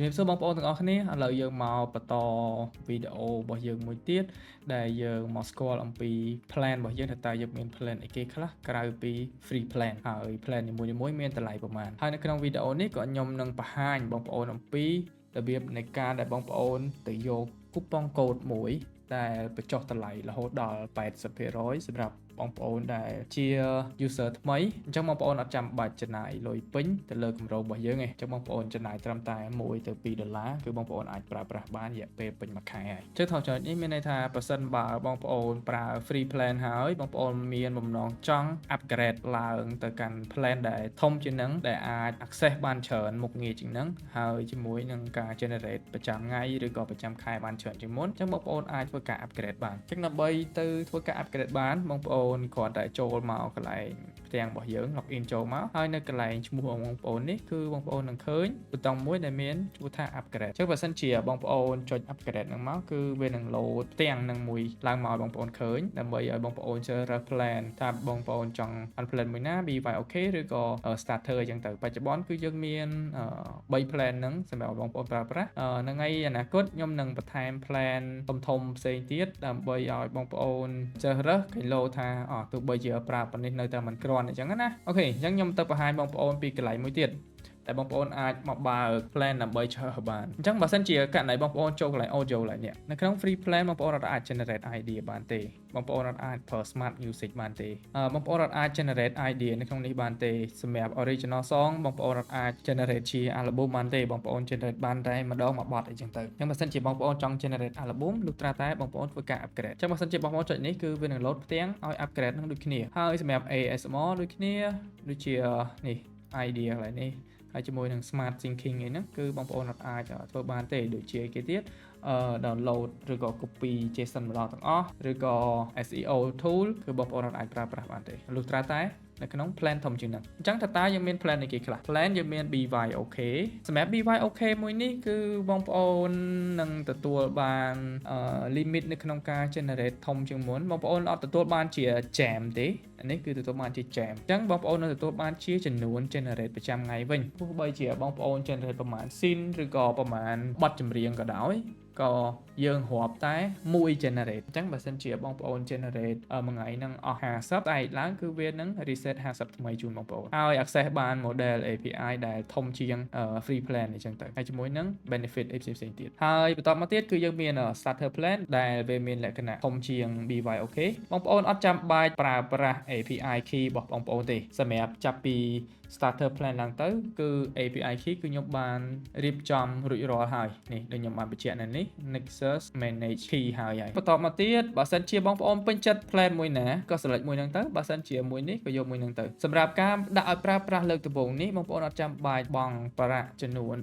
ជំរាបសួរបងប្អូនទាំងអស់គ្នាឥឡូវយើងមកបន្តវីដេអូរបស់យើងមួយទៀតដែលយើងមកស្គាល់អំពី plan របស់យើងថាតើយើងមាន plan អីគេខ្លះក្រៅពី free plan ហើយ plan នីមួយៗមានតម្លៃប្រមាណហើយនៅក្នុងវីដេអូនេះក៏ខ្ញុំនឹងបង្ហាញបងប្អូនអំពីរបៀបនៃការដែលបងប្អូនទៅយកคูปองកូដមួយដែលបញ្ចុះតម្លៃរហូតដល់ 80% សម្រាប់បងប្អូនដែលជា user ថ្មីអញ្ចឹងបងប្អូនអត់ចាំបាច់ចំណាយលុយពេញទៅលើគម្រោងរបស់យើងទេអញ្ចឹងបងប្អូនចំណាយត្រឹមតែ1ទៅ2ដុល្លារគឺបងប្អូនអាចប្រើប្រាស់បានរយៈពេលពេញមួយខែហើយអញ្ចឹងថតចំណុចនេះមានន័យថាប្រសិនបើបងប្អូនប្រើ free plan ហើយបងប្អូនមានបំណងចង់ upgrade ឡើងទៅកាន់ plan ដែលធំជាងនឹងដែលអាច access បានច្រើនមុខងារជាងនឹងហើយជាមួយនឹងការ generate ប្រចាំថ្ងៃឬក៏ប្រចាំខែបានច្រើនជាងមុនអញ្ចឹងបងប្អូនអាចធ្វើការ upgrade បានអញ្ចឹងដើម្បីទៅធ្វើការ upgrade បានបងប្អូនគ្រាន់តែចូលមកកន្លែងផ្ទាំងរបស់យើង login ចូលមកហើយនៅកន្លែងឈ្មោះរបស់បងប្អូននេះគឺបងប្អូននឹងឃើញប៊ូតុងមួយដែលមានឈ្មោះថា upgrade អញ្ចឹងបើសិនជាបងប្អូនចុច upgrade ហ្នឹងមកគឺវានឹង load ផ្ទាំងនឹងមួយឡើងមកឲ្យបងប្អូនឃើញដើម្បីឲ្យបងប្អូនជ្រើសរើស plan ថាបងប្អូនចង់ plan មួយណា BYOK ឬក៏ starter អញ្ចឹងទៅបច្ចុប្បន្នគឺយើងមាន3 plan ហ្នឹងសម្រាប់បងប្អូនប្រើប្រាស់នៅថ្ងៃអនាគតខ្ញុំនឹងបន្ថែម plan ធំៗផ្សេងទៀតដើម្បីឲ្យបងប្អូនជ្រើសរើសគីឡូថាទោះបីជាប្រើប៉ុណ្នេះនៅតែមិនគ្រាន់អញ្ចឹងណាអូខេអញ្ចឹងខ្ញុំទៅបង្ហាញបងប្អូនពីកន្លែងមួយទៀតតែបងប្អូនអាចមកបើក plan ដើម្បីជ្រើសបានអញ្ចឹងបើសិនជាករណីបងប្អូនចូលកន្លែង audio ឡើយនេះនៅក្នុង free plan បងប្អូនអាច generate idea បានទេបងប្អូនអាចប្រើ smart music បានទេបងប្អូនអាច generate idea នៅក្នុងនេះបានទេសម្រាប់ original song បងប្អូនអាច generate ជា album បានទេបងប្អូន generate បានតែម្ដងមួយបទអីចឹងទៅអញ្ចឹងបើសិនជាបងប្អូនចង់ generate album លុះត្រាតែបងប្អូនធ្វើការ upgrade អញ្ចឹងបើសិនជាបងប្អូនចុចនេះគឺវានឹង load ផ្ទាំងឲ្យ upgrade នឹងដូចគ្នាហើយសម្រាប់ ASMR ដូចគ្នាដូចជានេះ idea កន្លែងនេះហើយជាមួយនឹង smart thinking អីហ្នឹងគឺបងប្អូនអាចធ្វើបានទេដូចជាគេទៀតdownload ឬក៏ copy JSON ម្ដងទាំងអស់ឬក៏ SEO tool គឺបងប្អូនអាចប្រើប្រាស់បានទេលុះត្រាតែនៅក្នុង plan ធំជាងហ្នឹងអញ្ចឹងតើយើងមាន plan អីគេខ្លះ plan យើងមាន BYOK សម្រាប់ BYOK មួយនេះគឺបងប្អូននឹងទទួលបាន limit នៅក្នុងការ generate ធំជាងមុនបងប្អូនអត់ទទួលបានជា jam ទេអានេះគឺទទួលបានជា jam អញ្ចឹងបងប្អូននឹងទទួលបានជាចំនួន generate ប្រចាំថ្ងៃវិញទោះបីជាបងប្អូន generate ប្រមាណ scene ឬក៏ប្រមាណបទចម្រៀងក៏ដោយក៏យើងរាប់តែ1 generate អញ្ចឹងបើសិនជាបងប្អូន generate មួយថ្ងៃនឹងអស់50តែឡើងគឺវានឹង reset 50ថ្មីជូនបងប្អូនហើយ access បាន model API ដែលធំជាង free plan អញ្ចឹងទៅហើយជាមួយនឹង benefit ផ្សេងៗទៀតហើយបន្តមកទៀតគឺយើងមាន starter plan ដែលវាមានលក្ខណៈធំជាង BYOK បងប្អូនអត់ចាំបាច់ប្រើប្រាស់ API key របស់បងប្អូនទេសម្រាប់ចាប់ពី starter plan ឡើងទៅគឺ API key គឺខ្ញុំបានរៀបចំរួចរាល់ហើយនេះដូចខ្ញុំបានបញ្ជាក់នៅនេះ Nexus manage key ហើយបន្តមកទៀតបើសិនជាបងប្អូនពេញចិត្ត plan មួយណាក៏ select មួយហ្នឹងទៅបើសិនជាមួយនេះក៏យកមួយហ្នឹងទៅសម្រាប់ការដាក់ឲ្យប្រើប្រាស់លើកដំបូងនេះបងប្អូនអត់ចាំបាច់បង់ប្រាក់ចំនួន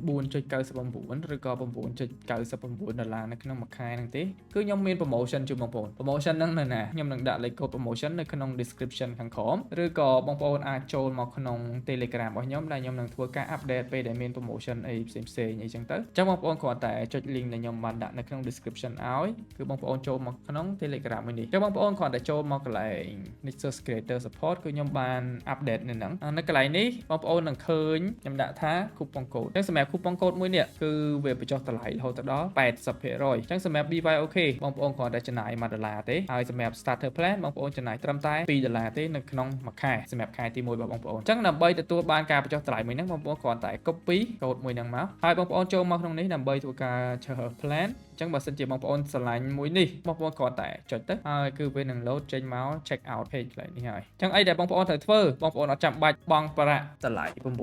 4.99 ឬក៏ 9.99 ដុល្លារនៅក្នុងមួយខែហ្នឹងទេគឺខ្ញុំមាន promotion ជូនបងប្អូន promotion ហ្នឹងនៅណាខ្ញុំនឹងដាក់លេខកូដ promotion នៅក្នុង description ខាងក្រោមឬក៏បងប្អូនអាចចូលមកក្នុង Telegram របស់ខ្ញុំដែលខ្ញុំនឹងធ្វើការ update ពេលដែលមាន promotion អីផ្សេងៗអីចឹងទៅអញ្ចឹងបងប្អូនគ្រាន់តែចុច link ដែលខ្ញុំបានដាក់នៅក្នុង description ឲ្យគឺបងប្អូនចូលមកក្នុង Telegram មួយនេះអញ្ចឹងបងប្អូនគ្រាន់តែចូលមកកន្លែង Nexus Creator Support គឺខ្ញុំបាន update នៅហ្នឹងនៅកន្លែងនេះបងប្អូននឹងឃើញខ្ញុំដាក់ថា coupon code អញ្ចឹងសម្រាប់ coupon code មួយនេះគឺវាបញ្ចុះតម្លៃរហូតដល់ 80% អញ្ចឹងសម្រាប់ BYOK បងប្អូនគ្រាន់តែចំណាយ$1ទេហើយសម្រាប់ starter plan បងប្អូនចំណាយត្រឹមតែ$2ទេនៅក្នុងមួយខែសម្រាប់ខែទី1របស់បងប្អូនអញ្ចឹងដើម្បីទទួលបានការបញ្ចុះតម្លៃមួយហ្នឹងបងប្អូនគ្រាន់តែ copy code មួយហ្នឹងមកហើយបងប្អូនចូលមកក្នុងនេះដើម្បីធ្វើការជ្រើស plan អញ្ចឹងបើសិនជាបងប្អូនស្រឡាញ់មួយនេះបងប្អូនគ្រាន់តែចុចទៅហើយគឺវានឹង load ចេញមក check out page កន្លែងនេះហើយអញ្ចឹងអីដែលបងប្អូនត្រូវធ្វើបងប្អូនអត់ចាំបាច់បង់ប្រាក់តម្លៃ 9.99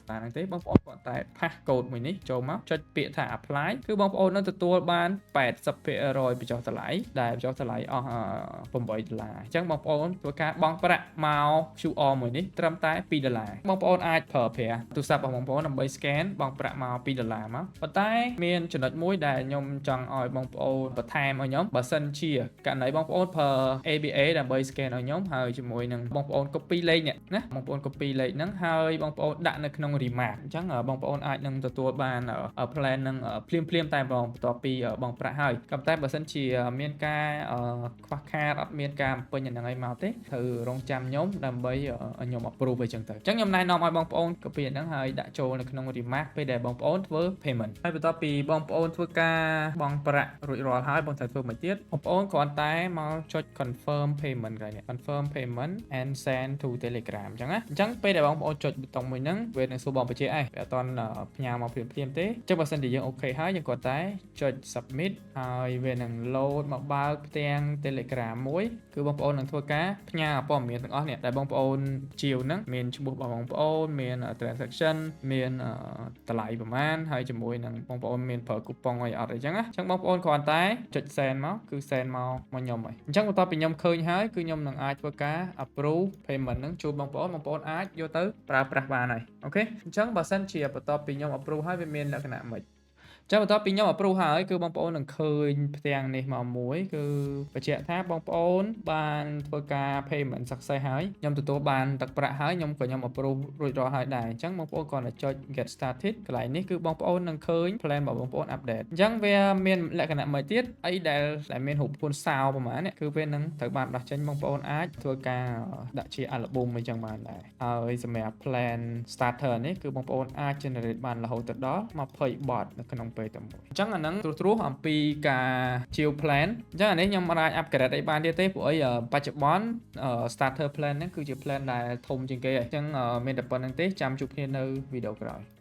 បានហ្នឹងទេបងប្អូនគ្រាន់តែផាស code មួយនេះចូលមកចុចពាក្យថា apply គឺបងប្អូននឹងទទួលបាន 80% បញ្ចុះតម្លៃដែលបញ្ចុះតម្លៃអស់$8អញ្ចឹងបងប្អូនធ្វើការបង់ប្រាក់មក QR មួយនេះត្រឹមតែ$2បងប្អូនអាចប្រើប្រាស់ទូរស័ព្ទរបស់បងប្អូនដើម្បី scan បង់ប្រាក់មក$2មកប៉ុន្តែមានចំណុចមួយដែលខ្ញុំចង់ឲ្យបងប្អូនបន្ថែមឲ្យខ្ញុំបើសិនជាករណីបងប្អូនប្រើ ABA ដើម្បី scan ឲ្យខ្ញុំហើយជាមួយនឹងបងប្អូន copy លេខនេះណាបងប្អូន copy លេខហ្នឹងហើយបងប្អូនដាក់នៅក្នុង remark អញ្ចឹងបងប្អូនអាចនឹងទទួលបាន plan នឹងភ្លាមតែបន្ទាប់ពីបងប្រាក់ហើយក៏តែបើសិនជាមានការខ្វះខាតអត់មានការបំពេញអាហ្នឹងឲ្យមកទេត្រូវរងចាំខ្ញុំដើម្បីខ្ញុំ approve អីចឹងទៅ ទៅអញ្ចឹងខ្ញុំណែនាំឲ្យបងប្អូន copy ហ្នឹងហើយដាក់ចូលនៅក្នុង remark ពេលដែលបងប្អូនធ្វើ payment ហើយបន្ទាប់ពីបងប្អូនធ្វើការបង់ប្រាក់រួចរាល់ហើយបងត្រូវធ្វើមួយទៀតបងប្អូនគ្រាន់តែមកចុច confirm payment កន្លែងនេះ confirm payment and send to Telegram អញ្ចឹងណាអញ្ចឹងពេលដែលបងប្អូនចុចប៊ូតុងមួយហ្នឹងវានឹងសួរបងបញ្ជាក់ឯងវាអត់ទាន់ផ្ញើមកភ្លាមៗទេអញ្ចឹងបើសិនជាយើងអូខេហើយយើងគ្រាន់តែចុច submit ហើយវានឹង load មកបើកផ្ទាំង Telegram មួយគឺបងប្អូននឹងធ្វើការផ្ញើព័ត៌មានទាំងអស់នេះដែលបងប្អូនជាវហ្នឹងមានឈ្មោះរបស់បងប្អូនមាន transaction មានតម្លៃប្រមាណហើយជាមួយនឹងបងប្អូនមានប្រើ coupon អីអត់អញ្ចឹងណាអញ្ចឹងបងប្អូនគ្រាន់តែចុច send មកគឺ send មកខ្ញុំហើយអញ្ចឹងបន្ទាប់ពីខ្ញុំឃើញហើយគឺខ្ញុំនឹងអាចធ្វើការ approve payment ហ្នឹងជូនបងប្អូនអាចយកទៅប្រើប្រាស់បានហើយអូខេអញ្ចឹងបើសិនជាបន្ទាប់ពីខ្ញុំ approve ហើយវាមានលក្ខណៈម៉េចចាំបន្ទាប់ពីខ្ញុំ approve ហើយគឺបងប្អូននឹងឃើញផ្ទាំងនេះមកមួយគឺបញ្ជាក់ថាបងប្អូនបានធ្វើការ payment success ហើយខ្ញុំទទួលបានទឹកប្រាក់ហើយខ្ញុំ approve រួចរាល់ហើយដែរអញ្ចឹងបងប្អូនគ្រាន់តែចុច get started កន្លែងនេះគឺបងប្អូននឹងឃើញ plan របស់បងប្អូន update អញ្ចឹងវាមានលក្ខណៈមួយទៀតអីដែលមានរូបភាពសោប្រហែលនេះគឺវានឹងត្រូវបានដោះចេញបងប្អូនអាចធ្វើការដាក់ជា album អញ្ចឹងបានដែរហើយសម្រាប់ plan starter នេះគឺបងប្អូនអាច generate បានរហូតដល់20 bot នៅក្នុងពេលតែមួយអញ្ចឹងអាហ្នឹងត្រួសអំពីការជាវ plan អញ្ចឹងអានេះខ្ញុំអាច upgrade អីបានទៀតទេព្រោះអីបច្ចុប្បន្ន starter plan ហ្នឹងគឺជា plan ដែលធំជាងគេហើយអញ្ចឹងមានតែប៉ុណ្្នឹងទេចាំជួបគ្នានៅវីដេអូក្រោយ